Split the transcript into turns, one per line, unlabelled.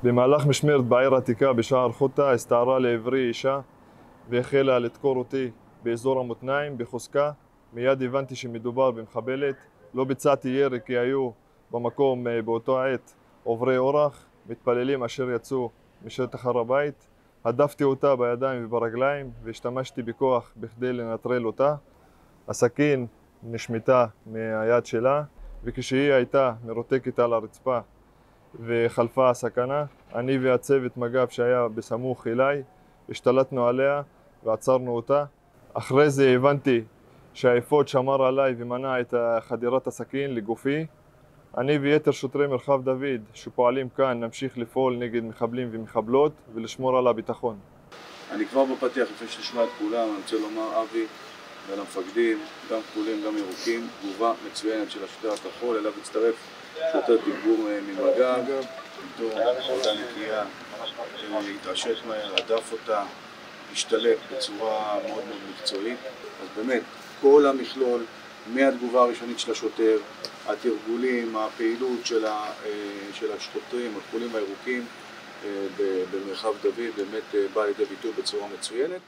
במהלך משמרת בעיר העתיקה בשער חוטה הסתערה לעברי אישה והחלה לדקור אותי באזור המותניים בחוזקה. מיד הבנתי שמדובר במחבלת. לא ביצעתי ירי כי היו במקום באותו עת עוברי אורח, מתפללים אשר יצאו משטח הר הבית. הדפתי אותה בידיים וברגליים והשתמשתי בכוח בכדי לנטרל אותה. הסכין נשמטה מהיד שלה, וכשהיא הייתה מרותקת על הרצפה וחלפה הסכנה, אני והצוות מג"ב שהיה בסמוך אליי השתלטנו עליה ועצרנו אותה. אחרי זה הבנתי שהאפוד שמר עליי ומנע את חדירת הסכין לגופי. אני ויתר שוטרי מרחב דוד שפועלים כאן נמשיך לפעול נגד מחבלים ומחבלות ולשמור על הביטחון.
אני כבר בפתיח, לפני שנשמע את כולם, אני רוצה לומר אבי ולמפקדים, גם כחולים גם ירוקים, תגובה מצוינת של השוטר הכחול, אליו הצטרף שוטר תגבור ממג"ב, איתו עבודה נקייה, התעשת מהר, הדף אותה, השתלט בצורה מאוד מאוד מקצועית. אז באמת, כל המכלול, מהתגובה הראשונית של השוטר, התרגולים, הפעילות של השוטרים, הכחולים והירוקים במרחב דוד, באמת בא לידי ביטוי בצורה מצוינת.